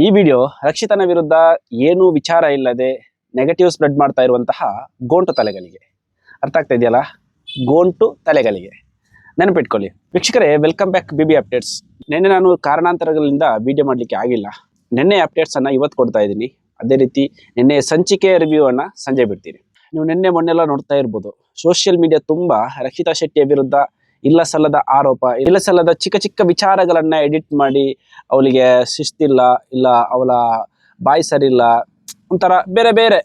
ಈ ವಿಡಿಯೋ ರಕ್ಷಿತನ ವಿರುದ್ಧ ಏನು ವಿಚಾರ ಇಲ್ಲದೆ ನೆಗೆಟಿವ್ ಸ್ಪ್ರೆಡ್ ಮಾಡ್ತಾ ಇರುವಂತಹ ಗೋಂಟು ತಲೆಗಳಿಗೆ ಅರ್ಥ ಆಗ್ತಾ ಇದೆಯಲ್ಲ. ಗೋಂಟು ತಲೆಗಳಿಗೆ ನೆನಪಿಟ್ಕೊಳ್ಳಿ. ವೀಕ್ಷಕರೇ, ವೆಲ್ಕಮ್ ಬ್ಯಾಕ್ ಬಿಬಿ ಅಪ್ಡೇಟ್ಸ್. ನಿನ್ನೆ ನಾನು ಕಾರಣಾಂತರಗಳಿಂದ ವಿಡಿಯೋ ಮಾಡಲಿಕ್ಕೆ ಆಗಿಲ್ಲ. ನಿನ್ನೆ ಅಪ್ಡೇಟ್ಸ್ ಅನ್ನ ಇವತ್ತು ಕೊಡ್ತಾ ಇದ್ದೀನಿ. ಅದೇ ರೀತಿ ನಿನ್ನೆ ಸಂಚಿಕೆ ರಿವ್ಯೂ ಅನ್ನ ಸಂಜೆ ಬಿಡ್ತೀನಿ. ನೀವು ನಿನ್ನೆ ಮೊನ್ನೆಲ್ಲ ನೋಡ್ತಾ ಇರ್ಬೋದು, ಸೋಷಿಯಲ್ ಮೀಡಿಯಾ ತುಂಬಾ ರಕ್ಷಿತಾ ಶೆಟ್ಟಿಯ ವಿರುದ್ಧ ಇಲ್ಲ ಸಲ್ಲದ ಆರೋಪ, ಇಲ್ಲ ಸಲ್ಲದ ಚಿಕ್ಕ ಚಿಕ್ಕ ವಿಚಾರಗಳನ್ನ ಎಡಿಟ್ ಮಾಡಿ ಅವಳಿಗೆ ಶಿಸ್ತಿಲ್ಲ, ಇಲ್ಲ ಅವಳ ಬಾಯಿ ಸರಿಲ್ಲ, ಒಂಥರ ಬೇರೆ ಬೇರೆ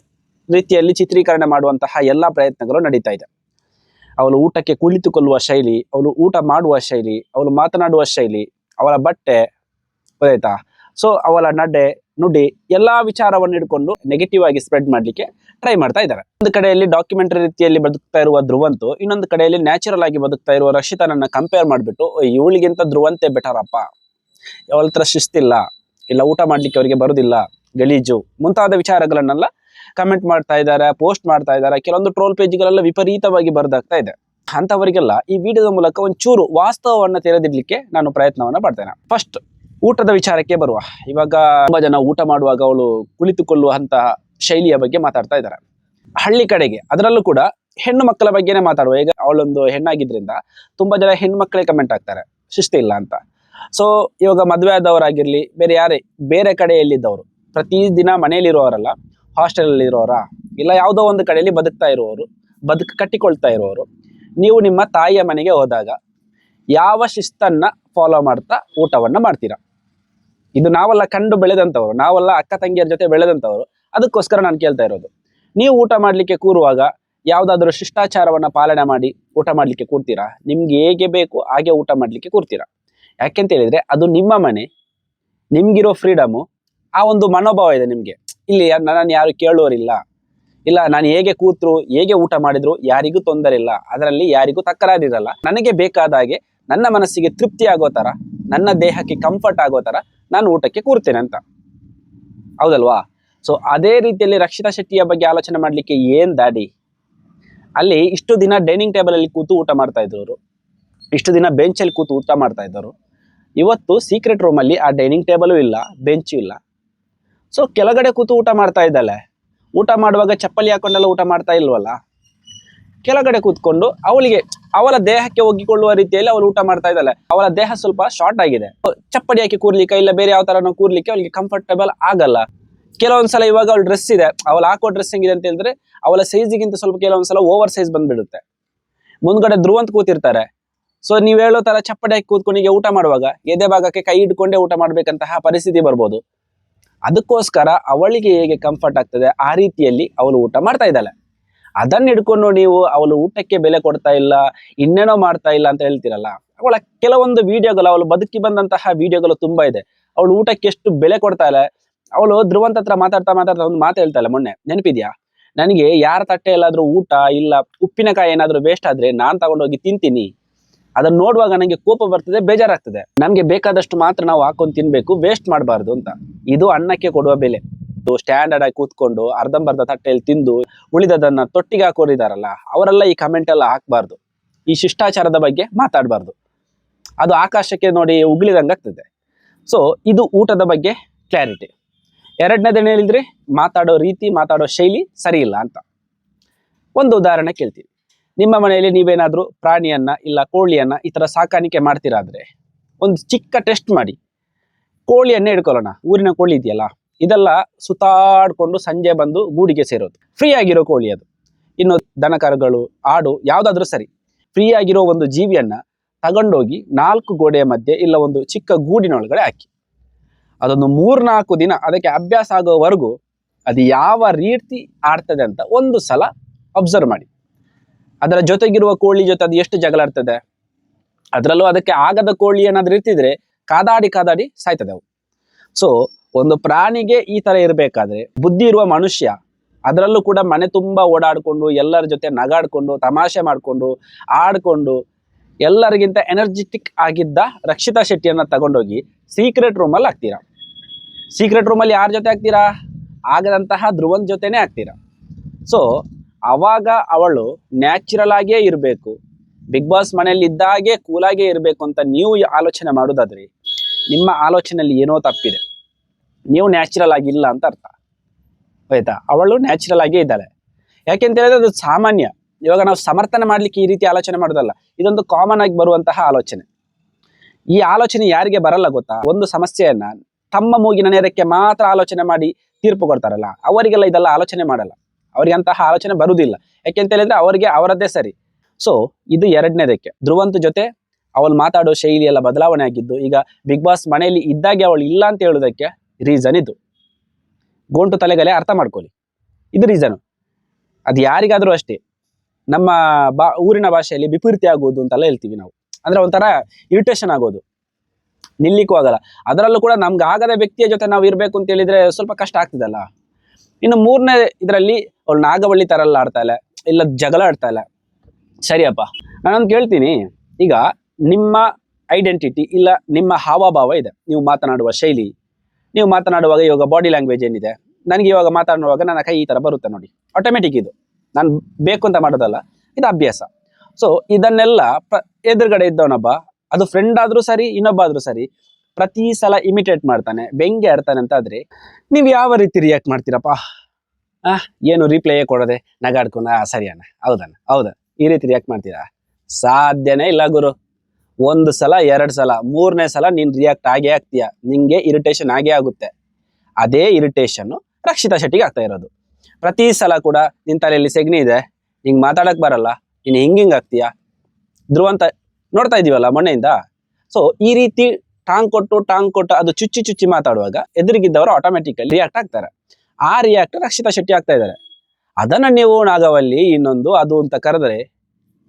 ರೀತಿಯಲ್ಲಿ ಚಿತ್ರೀಕರಣ ಮಾಡುವಂತಹ ಎಲ್ಲ ಪ್ರಯತ್ನಗಳು ನಡೀತಾ ಇದೆ. ಅವಳು ಊಟಕ್ಕೆ ಕುಳಿತುಕೊಳ್ಳುವ ಶೈಲಿ, ಅವಳು ಊಟ ಮಾಡುವ ಶೈಲಿ, ಅವಳು ಮಾತನಾಡುವ ಶೈಲಿ, ಅವಳ ಬಟ್ಟೆ, ಗೊತ್ತಾಯ್ತಾ? ಸೊ ಅವಳ ನಡೆ ನುಡಿ ಎಲ್ಲಾ ವಿಚಾರವನ್ನು ಇಟ್ಕೊಂಡು ನೆಗೆಟಿವ್ ಆಗಿ ಸ್ಪ್ರೆಡ್ ಮಾಡ್ಲಿಕ್ಕೆ ಟ್ರೈ ಮಾಡ್ತಾ ಇದ್ದಾರೆ. ಒಂದು ಕಡೆಯಲ್ಲಿ ಡಾಕ್ಯುಮೆಂಟರಿ ರೀತಿಯಲ್ಲಿ ಬದುಕ್ತಾ ಇರುವ ಧ್ರುವಂತು, ಇನ್ನೊಂದು ಕಡೆಯಲ್ಲಿ ನ್ಯಾಚುರಲ್ ಆಗಿ ಬದುಕ್ತಾ ಇರುವ ರಕ್ಷಿತನನ್ನ ಕಂಪೇರ್ ಮಾಡ್ಬಿಟ್ಟು ಇವಳಿಗಿಂತ ಧ್ರುವಂತೆ ಬೆಟರಪ್ಪ, ಅವಳ ಹತ್ರ ಶಿಸ್ತಿಲ್ಲ, ಇಲ್ಲ ಊಟ ಮಾಡ್ಲಿಕ್ಕೆ ಅವರಿಗೆ ಬರುದಿಲ್ಲ, ಗಲೀಜು ಮುಂತಾದ ವಿಚಾರಗಳನ್ನೆಲ್ಲ ಕಮೆಂಟ್ ಮಾಡ್ತಾ ಇದ್ದಾರೆ, ಪೋಸ್ಟ್ ಮಾಡ್ತಾ ಇದ್ದಾರೆ. ಕೆಲವೊಂದು ಟ್ರೋಲ್ ಪೇಜ್ಗಳೆಲ್ಲ ವಿಪರೀತವಾಗಿ ಬರ್ದಾಗ್ತಾ ಇದೆ. ಅಂತವರಿಗೆಲ್ಲ ಈ ವಿಡಿಯೋದ ಮೂಲಕ ಒಂಚೂರು ವಾಸ್ತವವನ್ನ ತೆರೆದಿಡ್ಲಿಕ್ಕೆ ನಾನು ಪ್ರಯತ್ನವನ್ನ ಪಡ್ತೇನೆ. ಫಸ್ಟ್ ಊಟದ ವಿಚಾರಕ್ಕೆ ಬರುವ. ಇವಾಗ ತುಂಬಾ ಜನ ಊಟ ಮಾಡುವಾಗ ಅವಳು ಕುಳಿತುಕೊಳ್ಳುವಂತಹ ಶೈಲಿಯ ಬಗ್ಗೆ ಮಾತಾಡ್ತಾ ಇದ್ದಾರೆ. ಹಳ್ಳಿ ಕಡೆಗೆ ಅದರಲ್ಲೂ ಕೂಡ ಹೆಣ್ಣು ಮಕ್ಕಳ ಬಗ್ಗೆನೇ ಮಾತಾಡುವ. ಈಗ ಅವಳೊಂದು ಹೆಣ್ಣಾಗಿದ್ರಿಂದ ತುಂಬಾ ಜನ ಹೆಣ್ಣು ಮಕ್ಕಳೇ ಕಮೆಂಟ್ ಆಗ್ತಾರೆ ಶಿಸ್ತಿಲ್ಲ ಅಂತ. ಸೊ ಇವಾಗ ಮದುವೆ ಆದವರಾಗಿರ್ಲಿ, ಬೇರೆ ಯಾರೇ ಬೇರೆ ಕಡೆಯಲ್ಲಿದ್ದವರು, ಪ್ರತಿದಿನ ಮನೆಯಲ್ಲಿರುವವರಲ್ಲ, ಹಾಸ್ಟೆಲ್ ಅಲ್ಲಿ ಇರೋರ, ಇಲ್ಲ ಯಾವುದೋ ಒಂದು ಕಡೆಯಲ್ಲಿ ಬದುಕ್ತಾ ಇರುವವರು, ಬದುಕು ಕಟ್ಟಿಕೊಳ್ತಾ ಇರುವವರು, ನೀವು ನಿಮ್ಮ ತಾಯಿಯ ಮನೆಗೆ ಹೋದಾಗ ಯಾವ ಶಿಸ್ತನ್ನ ಫಾಲೋ ಮಾಡ್ತಾ ಊಟವನ್ನ ಮಾಡ್ತೀರಾ? ಇದು ನಾವೆಲ್ಲ ಕಂಡು ಬೆಳೆದಂಥವ್ರು, ನಾವೆಲ್ಲ ಅಕ್ಕ ತಂಗಿಯರ ಜೊತೆ ಬೆಳೆದಂಥವ್ರು. ಅದಕ್ಕೋಸ್ಕರ ನಾನು ಕೇಳ್ತಾ ಇರೋದು, ನೀವು ಊಟ ಮಾಡ್ಲಿಕ್ಕೆ ಕೂರುವಾಗ ಯಾವ್ದಾದ್ರು ಶಿಷ್ಟಾಚಾರವನ್ನ ಪಾಲನೆ ಮಾಡಿ ಊಟ ಮಾಡ್ಲಿಕ್ಕೆ ಕೂರ್ತೀರಾ? ನಿಮ್ಗೆ ಹೇಗೆ ಬೇಕು ಹಾಗೆ ಊಟ ಮಾಡ್ಲಿಕ್ಕೆ ಕೂರ್ತೀರಾ? ಯಾಕೆಂತ ಹೇಳಿದ್ರೆ ಅದು ನಿಮ್ಮ ಮನೆ, ನಿಮ್ಗಿರೋ ಫ್ರೀಡಮು, ಆ ಒಂದು ಮನೋಭಾವ ಇದೆ ನಿಮ್ಗೆ. ಇಲ್ಲಿ ನಾನು ಯಾರು ಕೇಳುವರಿಲ್ಲ, ಇಲ್ಲ ನಾನು ಹೇಗೆ ಕೂತ್ರು ಹೇಗೆ ಊಟ ಮಾಡಿದ್ರು ಯಾರಿಗೂ ತೊಂದರೆ ಇಲ್ಲ, ಅದರಲ್ಲಿ ಯಾರಿಗೂ ತಕರಾರಿರಲ್ಲ, ನನಗೆ ಬೇಕಾದ ಹಾಗೆ ನನ್ನ ಮನಸ್ಸಿಗೆ ತೃಪ್ತಿ ಆಗೋ ತರ, ನನ್ನ ದೇಹಕ್ಕೆ ಕಂಫರ್ಟ್ ಆಗೋ ತರ ನಾನು ಊಟಕ್ಕೆ ಕೂರ್ತೇನೆ ಅಂತ. ಹೌದಲ್ವಾ? ಸೊ ಅದೇ ರೀತಿಯಲ್ಲಿ ರಕ್ಷಿತಾ ಶೆಟ್ಟಿಯ ಬಗ್ಗೆ ಆಲೋಚನೆ ಮಾಡ್ಲಿಕ್ಕೆ ಏನ್ ದಾಡಿ? ಅಲ್ಲಿ ಇಷ್ಟು ದಿನ ಡೈನಿಂಗ್ ಟೇಬಲ್ ಅಲ್ಲಿ ಕೂತು ಊಟ ಮಾಡ್ತಾ ಇದ್ದವರು, ಇಷ್ಟು ದಿನ ಬೆಂಚಲ್ಲಿ ಕೂತು ಊಟ ಮಾಡ್ತಾ ಇದ್ದವರು, ಇವತ್ತು ಸೀಕ್ರೆಟ್ ರೂಮ್ ಅಲ್ಲಿ ಆ ಡೈನಿಂಗ್ ಟೇಬಲು ಇಲ್ಲ, ಬೆಂಚು ಇಲ್ಲ. ಸೊ ಕೆಳಗಡೆ ಕೂತು ಊಟ ಮಾಡ್ತಾ ಇದ್ದಾಳೆ. ಊಟ ಮಾಡುವಾಗ ಚಪ್ಪಲಿ ಹಾಕೊಂಡೆಲ್ಲ ಊಟ ಮಾಡ್ತಾ ಇಲ್ವಲ್ಲ, ಕೆಳಗಡೆ ಕೂತ್ಕೊಂಡು ಅವಳಿಗೆ ಅವಳ ದೇಹಕ್ಕೆ ಒಗ್ಗಿಕೊಳ್ಳುವ ರೀತಿಯಲ್ಲಿ ಅವಳು ಊಟ ಮಾಡ್ತಾ ಇದ್ದಾಳೆ. ಅವಳ ದೇಹ ಸ್ವಲ್ಪ ಶಾರ್ಟ್ ಆಗಿದೆ, ಚಪ್ಪಡಿ ಹಾಕಿ ಕೂರ್ಲಿಕ್ಕೆ ಇಲ್ಲ ಬೇರೆ ಯಾವ ತರ ಕೂರ್ಲಿಕ್ಕೆ ಅವಳಿಗೆ ಕಂಫರ್ಟಬಲ್ ಆಗಲ್ಲ. ಕೆಲವೊಂದ್ಸಲ ಇವಾಗ ಅವಳ ಡ್ರೆಸ್ ಇದೆ, ಅವಳು ಹಾಕೋ ಡ್ರೆಸ್ ಹೆಂಗಿದೆ ಅಂತ ಹೇಳಿದ್ರೆ ಅವಳ ಸೈಜಿಗಿಂತ ಸ್ವಲ್ಪ ಕೆಲವೊಂದ್ಸಲ ಓವರ್ ಸೈಜ್ ಬಂದ್ಬಿಡುತ್ತೆ. ಮುಂದ್ಗಡೆ ಧ್ರುವಂತ ಕೂತಿರ್ತಾರೆ. ಸೊ ನೀವ್ ಹೇಳೋ ತರ ಚಪ್ಪಡಿ ಹಾಕಿ ಕೂತ್ಕೊಂಡು ಊಟ ಮಾಡುವಾಗ ಎದೆ ಭಾಗಕ್ಕೆ ಕೈ ಇಟ್ಕೊಂಡೇ ಊಟ ಮಾಡ್ಬೇಕಂತಹ ಪರಿಸ್ಥಿತಿ ಬರ್ಬೋದು. ಅದಕ್ಕೋಸ್ಕರ ಅವಳಿಗೆ ಹೇಗೆ ಕಂಫರ್ಟ್ ಆಗ್ತದೆ ಆ ರೀತಿಯಲ್ಲಿ ಅವಳು ಊಟ ಮಾಡ್ತಾ ಇದ್ದಾಳೆ. ಅದನ್ನ ಹಿಡ್ಕೊಂಡು ನೀವು ಅವಳು ಊಟಕ್ಕೆ ಬೆಲೆ ಕೊಡ್ತಾ ಇಲ್ಲ, ಇನ್ನೇನೋ ಮಾಡ್ತಾ ಇಲ್ಲ ಅಂತ ಹೇಳ್ತಿರಲ್ಲ. ಅವಳ ಕೆಲವೊಂದು ವಿಡಿಯೋಗಳು, ಅವಳು ಬದುಕಿ ಬಂದಂತಹ ವಿಡಿಯೋಗಳು ತುಂಬಾ ಇದೆ. ಅವಳು ಊಟಕ್ಕೆ ಎಷ್ಟು ಬೆಲೆ ಕೊಡ್ತಾ ಇಲ್ಲ. ಅವಳು ಧ್ರುವಂತ ಹತ್ರ ಮಾತಾಡ್ತಾ ಒಂದು ಮಾತು ಹೇಳ್ತಾಳೆ, ಮೊನ್ನೆ ನೆನಪಿದ್ಯಾ? ನನಗೆ ಯಾರ ತಟ್ಟೆ ಎಲ್ಲಾದ್ರೂ ಊಟ ಇಲ್ಲ ಉಪ್ಪಿನಕಾಯಿ ಏನಾದ್ರೂ ವೇಸ್ಟ್ ಆದ್ರೆ ನಾನ್ ತಗೊಂಡೋಗಿ ತಿಂತೀನಿ. ಅದನ್ನ ನೋಡುವಾಗ ನನಗೆ ಕೋಪ ಬರ್ತದೆ, ಬೇಜಾರಾಗ್ತದೆ. ನಮ್ಗೆ ಬೇಕಾದಷ್ಟು ಮಾತ್ರ ನಾವು ಹಾಕೊಂಡು ತಿನ್ಬೇಕು, ವೇಸ್ಟ್ ಮಾಡಬಾರ್ದು ಅಂತ. ಇದು ಅನ್ನಕ್ಕೆ ಕೊಡುವ ಬೆಲೆ. ಸ್ಟ್ಯಾಂಡರ್ಡ್ ಆಗಿ ಕೂತ್ಕೊಂಡು ಅರ್ಧಂಬರ್ಧ ತಟ್ಟೆಯಲ್ಲಿ ತಿಂದು ಉಳಿದದನ್ನ ತೊಟ್ಟಿಗೆ ಹಾಕೋರಿದಾರಲ್ಲ, ಅವರೆಲ್ಲ ಈ ಕಮೆಂಟ್ ಎಲ್ಲ ಹಾಕ್ಬಾರ್ದು, ಈ ಶಿಷ್ಟಾಚಾರದ ಬಗ್ಗೆ ಮಾತಾಡಬಾರ್ದು. ಅದು ಆಕಾಶಕ್ಕೆ ನೋಡಿ ಉಗುಳಿದಂಗಾಗ್ತದೆ. ಸೊ ಇದು ಊಟದ ಬಗ್ಗೆ ಕ್ಲಾರಿಟಿ. ಎರಡನೇದೇನು ಹೇಳಿದ್ರೆ, ಮಾತಾಡೋ ರೀತಿ, ಮಾತಾಡೋ ಶೈಲಿ ಸರಿ ಇಲ್ಲ ಅಂತ. ಒಂದು ಉದಾಹರಣೆ ಕೇಳ್ತೀನಿ. ನಿಮ್ಮ ಮನೆಯಲ್ಲಿ ನೀವೇನಾದ್ರೂ ಪ್ರಾಣಿಯನ್ನ ಇಲ್ಲ ಕೋಳಿಯನ್ನ ಈ ತರ ಸಾಕಾಣಿಕೆ ಮಾಡ್ತೀರಾದ್ರೆ ಒಂದು ಚಿಕ್ಕ ಟೆಸ್ಟ್ ಮಾಡಿ. ಕೋಳಿಯನ್ನೇ ಹಿಡ್ಕೊಳ್ಳೋಣ, ಊರಿನ ಕೋಳಿ ಇದೆಯಲ್ಲ, ಇದೆಲ್ಲ ಸುತ್ತಾಡ್ಕೊಂಡು ಸಂಜೆ ಬಂದು ಗೂಡಿಗೆ ಸೇರೋದು, ಫ್ರೀ ಆಗಿರೋ ಕೋಳಿ ಅದು. ಇನ್ನು ದನಕರುಗಳು, ಆಡು ಯಾವ್ದಾದ್ರೂ ಸರಿ, ಫ್ರೀ ಆಗಿರೋ ಒಂದು ಜೀವಿಯನ್ನ ತಗೊಂಡೋಗಿ 4 ಗೋಡೆಯ ಮಧ್ಯೆ ಇಲ್ಲ ಒಂದು ಚಿಕ್ಕ ಗೂಡಿನೊಳಗಡೆ ಹಾಕಿ ಅದೊಂದು 3-4 ದಿನ ಅದಕ್ಕೆ ಅಭ್ಯಾಸ ಆಗೋವರೆಗೂ ಅದು ಯಾವ ರೀತಿ ಆಡ್ತದೆ ಅಂತ ಒಂದು ಸಲ ಅಬ್ಸರ್ವ್ ಮಾಡಿ. ಅದರ ಜೊತೆಗಿರುವ ಕೋಳಿ ಜೊತೆ ಅದು ಎಷ್ಟು ಜಗಳಾಡ್ತದೆ. ಅದರಲ್ಲೂ ಅದಕ್ಕೆ ಆಗದ ಕೋಳಿ ಏನಾದ್ರೂ ಇರ್ತಿದ್ರೆ ಕಾದಾಡಿ ಸಾಯ್ತದೆ ಅವು. ಸೊ ಒಂದು ಪ್ರಾಣಿಗೆ ಈ ತರ ಇರಬೇಕಾದ್ರೆ ಬುದ್ಧಿ ಇರುವ ಮನುಷ್ಯ, ಅದರಲ್ಲೂ ಕೂಡ ಮನೆ ತುಂಬಾ ಓಡಾಡ್ಕೊಂಡು ಎಲ್ಲರ ಜೊತೆ ನಗಾಡ್ಕೊಂಡು ತಮಾಷೆ ಮಾಡ್ಕೊಂಡು ಆಡ್ಕೊಂಡು ಎಲ್ಲರಿಗಿಂತ ಎನರ್ಜೆಟಿಕ್ ಆಗಿದ್ದ ರಕ್ಷಿತಾ ಶೆಟ್ಟಿಯನ್ನ ತಗೊಂಡೋಗಿ ಸೀಕ್ರೆಟ್ ರೂಮ್ ಅಲ್ಲಿ ಹಾಕ್ತೀರಾ. ಸೀಕ್ರೆಟ್ ರೂಮ್ ಅಲ್ಲಿ ಯಾರ ಜೊತೆ ಹಾಕ್ತೀರಾ? ಆಗದಂತಹ ಧ್ರುವನ್ ಜೊತೆನೆ ಹಾಕ್ತೀರಾ. ಸೊ ಅವಾಗ ಅವಳು ನ್ಯಾಚುರಲ್ ಆಗೇ ಇರಬೇಕು, ಬಿಗ್ ಬಾಸ್ ಮನೆಯಲ್ಲಿ ಇದ್ದಾಗೆ ಕೂಲಾಗೇ ಇರಬೇಕು ಅಂತ ನೀವು ಆಲೋಚನೆ ಮಾಡೋದಾದ್ರೆ ನಿಮ್ಮ ಆಲೋಚನೆಯಲ್ಲಿ ಏನೋ ತಪ್ಪಿದೆ. ನೀವು ನ್ಯಾಚುರಲ್ ಆಗಿ ಇಲ್ಲ ಅಂತ ಅರ್ಥ. ಆಯ್ತಾ? ಅವಳು ನ್ಯಾಚುರಲ್ ಆಗೇ ಇದ್ದಾಳೆ. ಯಾಕೆಂತ ಹೇಳಿದ್ರೆ ಅದು ಸಾಮಾನ್ಯ. ಇವಾಗ ನಾವು ಸಮರ್ಥನೆ ಮಾಡ್ಲಿಕ್ಕೆ ಈ ರೀತಿ ಆಲೋಚನೆ ಮಾಡೋದಲ್ಲ, ಇದೊಂದು ಕಾಮನ್ ಆಗಿ ಬರುವಂತಹ ಆಲೋಚನೆ. ಈ ಆಲೋಚನೆ ಯಾರಿಗೆ ಬರಲ್ಲ ಗೊತ್ತಾ? ಒಂದು ಸಮಸ್ಯೆಯನ್ನ ತಮ್ಮ ಮೂಗಿನ ನೇರಕ್ಕೆ ಮಾತ್ರ ಆಲೋಚನೆ ಮಾಡಿ ತೀರ್ಪು ಕೊಡ್ತಾರಲ್ಲ, ಅವರಿಗೆಲ್ಲ ಇದೆಲ್ಲ ಆಲೋಚನೆ ಮಾಡಲ್ಲ. ಅವರಿಗೆ ಅಂತಹ ಆಲೋಚನೆ ಬರುವುದಿಲ್ಲ. ಯಾಕೆಂತ ಹೇಳಿದ್ರೆ ಅವರಿಗೆ ಅವರದ್ದೇ ಸರಿ. ಸೊ ಇದು ಎರಡನೇದಕ್ಕೆ. ಧ್ರುವಂತ್ ಜೊತೆ ಅವಳು ಮಾತಾಡೋ ಶೈಲಿ ಎಲ್ಲ ಬದಲಾವಣೆ ಆಗಿದ್ದು, ಈಗ ಬಿಗ್ ಬಾಸ್ ಮನೆಯಲ್ಲಿ ಇದ್ದಾಗೆ ಅವಳು ಇಲ್ಲ ಅಂತ ಹೇಳೋದಕ್ಕೆ ರೀಸನ್ ಇದು. ಗೋಂಟು ತಲೆಗಲೆ ಅರ್ಥ ಮಾಡ್ಕೊಳ್ಳಿ, ಇದು ರೀಸನು. ಅದು ಯಾರಿಗಾದ್ರೂ ಅಷ್ಟೇ. ನಮ್ಮ ಊರಿನ ಭಾಷೆಯಲ್ಲಿ ವಿಪರೀತಿ ಆಗೋದು ಅಂತೆಲ್ಲ ಹೇಳ್ತೀವಿ ನಾವು. ಅಂದ್ರೆ ಒಂಥರ ಇರಿಟೇಷನ್ ಆಗೋದು, ನಿಲ್ಲಿಕ್ಕೂ ಆಗಲ್ಲ. ಅದರಲ್ಲೂ ಕೂಡ ನಮ್ಗೆ ಆಗದ ವ್ಯಕ್ತಿಯ ಜೊತೆ ನಾವು ಇರಬೇಕು ಅಂತ ಹೇಳಿದ್ರೆ ಸ್ವಲ್ಪ ಕಷ್ಟ ಆಗ್ತದಲ್ಲ. ಇನ್ನು ಮೂರನೇ ಇದರಲ್ಲಿ ಅವಳು ನಾಗವಳ್ಳಿ ತರ ಎಲ್ಲ ಆಡ್ತಾ ಇಲ್ಲ, ಇಲ್ಲ ಜಗಳ ಆಡ್ತಾ ಇಲ್ಲ. ಸರಿಯಪ್ಪ, ನಾನೊಂದು ಕೇಳ್ತೀನಿ. ಈಗ ನಿಮ್ಮ ಐಡೆಂಟಿಟಿ ಇಲ್ಲ ನಿಮ್ಮ ಹಾವಭಾವ ಇದೆ, ನೀವು ಮಾತನಾಡುವ ಶೈಲಿ, ನೀವು ಮಾತನಾಡುವಾಗ ಇವಾಗ ಬಾಡಿ ಲ್ಯಾಂಗ್ವೇಜ್ ಏನಿದೆ, ನನಗೆ ಇವಾಗ ಮಾತನಾಡುವಾಗ ನನ್ನ ಕೈ ಈ ತರ ಬರುತ್ತೆ ನೋಡಿ, ಆಟೋಮೆಟಿಕ್. ಇದು ನಾನು ಬೇಕು ಅಂತ ಮಾಡೋದಲ್ಲ, ಇದು ಅಭ್ಯಾಸ. ಸೊ ಇದನ್ನೆಲ್ಲ ಎದುರುಗಡೆ ಇದ್ದವನೊಬ್ಬ, ಅದು ಫ್ರೆಂಡ್ ಆದ್ರೂ ಸರಿ, ಇನ್ನೊಬ್ಬ ಆದ್ರೂ ಸರಿ, ಪ್ರತಿ ಸಲ ಇಮಿಟೇಟ್ ಮಾಡ್ತಾನೆ, ಬೆಂಗೆ ಆಡ್ತಾನೆ ಅಂತ ಆದ್ರೆ ನೀವು ಯಾವ ರೀತಿ ರಿಯಾಕ್ಟ್ ಮಾಡ್ತೀರಪ್ಪ? ಏನು ರಿಪ್ಲೈ ಕೊಡದೆ ನಗಾಡ್ಕೊಂಡ ಸರಿ ಅಣ್ಣ, ಹೌದಣ್ಣ, ಹೌದಾ, ಈ ರೀತಿ ರಿಯಾಕ್ಟ್ ಮಾಡ್ತೀರಾ? ಸಾಧ್ಯನೇ ಇಲ್ಲ ಗುರು. ಒಂದು ಸಲ, ಎರಡು ಸಲ, ಮೂರನೇ ಸಲ ನೀನ್ ರಿಯಾಕ್ಟ್ ಆಗೇ ಆಗ್ತೀಯ, ನಿಂಗೆ ಇರಿಟೇಷನ್ ಆಗೇ ಆಗುತ್ತೆ. ಅದೇ ಇರಿಟೇಷನ್ ರಕ್ಷಿತಾ ಶೆಟ್ಟಿಗೆ ಆಗ್ತಾ ಇರೋದು. ಪ್ರತಿ ಸಲ ಕೂಡ ನಿನ್ ತಲೆಯಲ್ಲಿ ಸೆಗಣಿ ಇದೆ, ಹಿಂಗ್ ಮಾತಾಡಕ್ ಬರಲ್ಲ, ನೀನ್ ಹಿಂಗಿಂಗ್ ಆಗ್ತೀಯ. ಧ್ರುವಂತ ನೋಡ್ತಾ ಇದೀವಲ್ಲ ಮೊನ್ನೆಯಿಂದ. ಸೊ ಈ ರೀತಿ ಟಾಂಗ್ ಕೊಟ್ಟು ಅದು ಚುಚ್ಚಿ ಮಾತಾಡುವಾಗ ಎದುರಿಗಿದ್ದವರು ಆಟೋಮೆಟಿಕಲಿ ರಿಯಾಕ್ಟ್ ಆಗ್ತಾರೆ. ಆ ರಿಯಾಕ್ಟ್ ರಕ್ಷಿತಾ ಶೆಟ್ಟಿ ಆಗ್ತಾ ಇದ್ದಾರೆ. ಅದನ್ನ ನೀವು ನಾಗವಲ್ಲಿ ಇನ್ನೊಂದು ಅದು ಅಂತ ಕರೆದ್ರೆ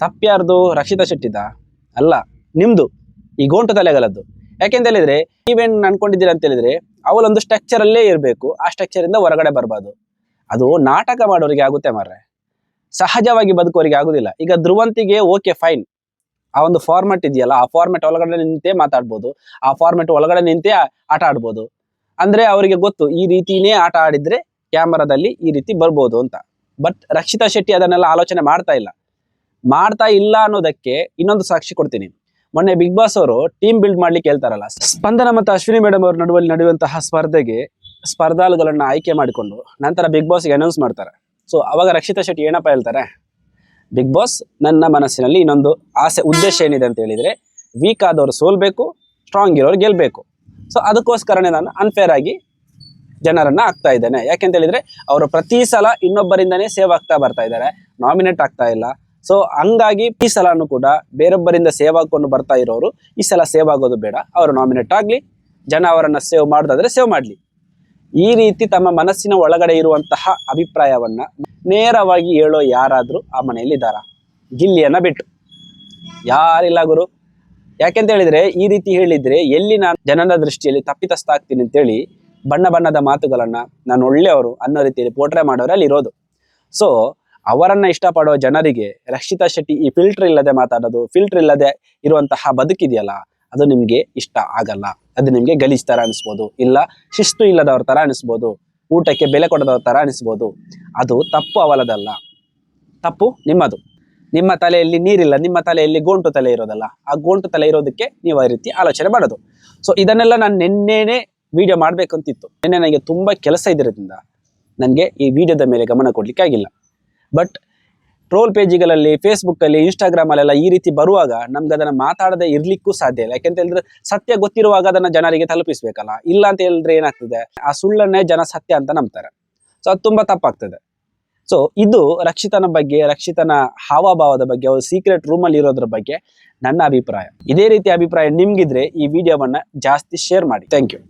ತಪ್ಪ್ಯಾರ್ದು? ರಕ್ಷಿತಾ ಶೆಟ್ಟಿದ ಅಲ್ಲ, ನಿಮ್ದು ಈ ಗೋಂಟು ತಲೆಗಳದ್ದು. ಯಾಕೆಂತ ಹೇಳಿದ್ರೆ ನೀವೇನ್ ಅನ್ಕೊಂಡಿದ್ದೀರಾ ಅಂತ ಹೇಳಿದ್ರೆ ಅವಳೊಂದು ಸ್ಟ್ರಕ್ಚರ್ ಅಲ್ಲೇ ಇರಬೇಕು, ಆ ಸ್ಟ್ರಕ್ಚರ್ ಇಂದ ಹೊರಗಡೆ ಬರಬಾರ್ದು. ಅದು ನಾಟಕ ಮಾಡೋರಿಗೆ ಆಗುತ್ತೆ ಮಾರ್ರೆ, ಸಹಜವಾಗಿ ಬದುಕೋರಿಗೆ ಆಗುದಿಲ್ಲ. ಈಗ ಧ್ರುವಂತಿಗೆ ಓಕೆ ಫೈನ್, ಆ ಒಂದು ಫಾರ್ಮೆಟ್ ಇದೆಯಲ್ಲ, ಆ ಫಾರ್ಮೆಟ್ ಒಳಗಡೆ ನಿಂತೇ ಮಾತಾಡ್ಬೋದು, ಆ ಫಾರ್ಮೆಟ್ ಒಳಗಡೆ ನಿಂತೇ ಆಟ ಆಡ್ಬೋದು. ಅಂದ್ರೆ ಅವರಿಗೆ ಗೊತ್ತು ಈ ರೀತಿನೇ ಆಟ ಆಡಿದ್ರೆ ಕ್ಯಾಮರಾದಲ್ಲಿ ಈ ರೀತಿ ಬರ್ಬೋದು ಅಂತ. ಬಟ್ ರಕ್ಷಿತಾ ಶೆಟ್ಟಿ ಅದನ್ನೆಲ್ಲ ಆಲೋಚನೆ ಮಾಡ್ತಾ ಇಲ್ಲ ಅನ್ನೋದಕ್ಕೆ ಇನ್ನೊಂದು ಸಾಕ್ಷಿ ಕೊಡ್ತೀನಿ. ಮೊನ್ನೆ ಬಿಗ್ ಬಾಸ್ ಅವರು ಟೀಮ್ ಬಿಲ್ಡ್ ಮಾಡ್ಲಿಕ್ಕೆ ಹೇಳ್ತಾರಲ್ಲ, ಸ್ಪಂದನ ಮತ್ತು ಅಶ್ವಿನಿ ಮೇಡಮ್ ಅವ್ರ ನಡುವಲ್ಲಿ ನಡೆಯುವಂತಹ ಸ್ಪರ್ಧೆಗೆ ಸ್ಪರ್ಧಾಳುಗಳನ್ನ ಆಯ್ಕೆ ಮಾಡಿಕೊಂಡು ನಂತರ ಬಿಗ್ ಬಾಸ್ಗೆ ಅನೌನ್ಸ್ ಮಾಡ್ತಾರೆ. ಸೊ ಅವಾಗ ರಕ್ಷಿತಾ ಶೆಟ್ಟಿ ಏನಪ್ಪ ಹೇಳ್ತಾರೆ? ಬಿಗ್ ಬಾಸ್, ನನ್ನ ಮನಸ್ಸಿನಲ್ಲಿ ಇನ್ನೊಂದು ಆಸೆ, ಉದ್ದೇಶ ಏನಿದೆ ಅಂತ ಹೇಳಿದ್ರೆ ವೀಕ್ ಆದವರು ಸೋಲ್ಬೇಕು, ಸ್ಟ್ರಾಂಗ್ ಇರೋರು ಗೆಲ್ಬೇಕು. ಸೊ ಅದಕ್ಕೋಸ್ಕರನೇ ನಾನು ಅನ್ಫೇರ್ ಆಗಿ ಜನರನ್ನ ಆಗ್ತಾ ಇದ್ದೇನೆ. ಯಾಕೆಂತ ಹೇಳಿದ್ರೆ ಅವರು ಪ್ರತಿ ಸಲ ಇನ್ನೊಬ್ಬರಿಂದನೇ ಸೇವ್ ಆಗ್ತಾ ಬರ್ತಾ ಇದ್ದಾರೆ, ನಾಮಿನೇಟ್ ಆಗ್ತಾ ಇಲ್ಲ. ಸೊ ಹಂಗಾಗಿ ಈ ಸಲನು ಕೂಡ ಬೇರೊಬ್ಬರಿಂದ ಸೇವ್ ಆಗ್ಕೊಂಡು ಬರ್ತಾ ಇರೋರು ಈ ಸಲ ಸೇವ್ ಆಗೋದು ಬೇಡ, ಅವರು ನಾಮಿನೇಟ್ ಆಗ್ಲಿ, ಜನ ಅವರನ್ನ ಸೇವ್ ಮಾಡೋದಾದ್ರೆ ಸೇವ್ ಮಾಡ್ಲಿ. ಈ ರೀತಿ ತಮ್ಮ ಮನಸ್ಸಿನ ಒಳಗಡೆ ಇರುವಂತಹ ಅಭಿಪ್ರಾಯವನ್ನ ನೇರವಾಗಿ ಹೇಳೋ ಯಾರಾದ್ರೂ ಆ ಮನೆಯಲ್ಲಿ ಇದ್ದಾರಾ? ಗಿಲ್ಲಿಯನ್ನ ಬಿಟ್ಟು ಯಾರಿಲ್ಲ ಗುರು. ಯಾಕೆಂತ ಹೇಳಿದ್ರೆ ಈ ರೀತಿ ಹೇಳಿದ್ರೆ ಎಲ್ಲಿ ನಾನು ಜನರ ದೃಷ್ಟಿಯಲ್ಲಿ ತಪ್ಪಿತಸ್ಥ ಆಗ್ತೀನಿ ಅಂತೇಳಿ ಬಣ್ಣದ ಮಾತುಗಳನ್ನ ನಾನು ಒಳ್ಳೆಯವರು ಅನ್ನೋ ರೀತಿಯಲ್ಲಿ ಪೋಟ್ರೆ ಮಾಡೋರು ಅಲ್ಲಿ ಇರೋದು. ಸೊ ಅವರನ್ನ ಇಷ್ಟಪಡೋ ಜನರಿಗೆ ರಕ್ಷಿತಾ ಶೆಟ್ಟಿ ಈ ಫಿಲ್ಟರ್ ಇಲ್ಲದೆ ಮಾತಾಡೋದು, ಫಿಲ್ಟರ್ ಇಲ್ಲದೆ ಇರುವಂತಹ ಬದುಕಿದೆಯಲ್ಲ, ಅದು ನಿಮ್ಗೆ ಇಷ್ಟ ಆಗಲ್ಲ. ಅದು ನಿಮ್ಗೆ ಗಲೀಜ್ ತರ ಅನಿಸ್ಬೋದು, ಇಲ್ಲ ಶಿಸ್ತು ಇಲ್ಲದವ್ರ ತರ ಅನಿಸ್ಬೋದು, ಊಟಕ್ಕೆ ಬೆಲೆ ಕೊಡದವ್ರ ತರ ಅನಿಸ್ಬೋದು. ಅದು ತಪ್ಪು ಅವಲದಲ್ಲ, ತಪ್ಪು ನಿಮ್ಮದು. ನಿಮ್ಮ ತಲೆಯಲ್ಲಿ ನೀರಿಲ್ಲ, ನಿಮ್ಮ ತಲೆಯಲ್ಲಿ ಗೋಂಟು ತಲೆ ಇರೋದಲ್ಲ. ಆ ಗೋಂಟು ತಲೆ ಇರೋದಕ್ಕೆ ನೀವು ಆ ರೀತಿ ಆಲೋಚನೆ ಮಾಡೋದು. ಸೊ ಇದನ್ನೆಲ್ಲ ನಾನು ನಿನ್ನೆನೆ ವಿಡಿಯೋ ಮಾಡ್ಬೇಕಂತಿತ್ತು. ನಿನ್ನೆ ನನಗೆ ತುಂಬಾ ಕೆಲಸ ಇದ್ದಿರೋದ್ರಿಂದ ನನಗೆ ಈ ವಿಡಿಯೋದ ಮೇಲೆ ಗಮನ ಕೊಡ್ಲಿಕ್ಕೆ ಆಗಿಲ್ಲ. ಬಟ್ ಟ್ರೋಲ್ ಪೇಜಿಗಳಲ್ಲಿ, ಫೇಸ್ಬುಕ್ಕಲ್ಲಿ, ಇನ್ಸ್ಟಾಗ್ರಾಮಲ್ಲೆಲ್ಲ ಈ ರೀತಿ ಬರುವಾಗ ನಮ್ಗೆ ಅದನ್ನು ಮಾತಾಡದೆ ಇರ್ಲಿಕ್ಕೂ ಸಾಧ್ಯ ಇಲ್ಲ. ಯಾಕೆಂತ ಹೇಳಿದ್ರೆ ಸತ್ಯ ಗೊತ್ತಿರುವಾಗ ಅದನ್ನು ಜನರಿಗೆ ತಲುಪಿಸ್ಬೇಕಲ್ಲ. ಇಲ್ಲ ಅಂತ ಹೇಳಿದ್ರೆ ಏನಾಗ್ತದೆ, ಆ ಸುಳ್ಳನ್ನೇ ಜನ ಸತ್ಯ ಅಂತ ನಂಬ್ತಾರೆ. ಸೊ ಅದು ತುಂಬಾ ತಪ್ಪಾಗ್ತದೆ. ಸೊ ಇದು ರಕ್ಷಿತನ ಬಗ್ಗೆ, ರಕ್ಷಿತನ ಹಾವಭಾವದ ಬಗ್ಗೆ, ಅವ್ರು ಸೀಕ್ರೆಟ್ ರೂಮಲ್ಲಿ ಇರೋದ್ರ ಬಗ್ಗೆ ನನ್ನ ಅಭಿಪ್ರಾಯ. ಇದೇ ರೀತಿ ಅಭಿಪ್ರಾಯ ನಿಮ್ಗಿದ್ರೆ ಈ ವಿಡಿಯೋವನ್ನ ಜಾಸ್ತಿ ಶೇರ್ ಮಾಡಿ. Thank you.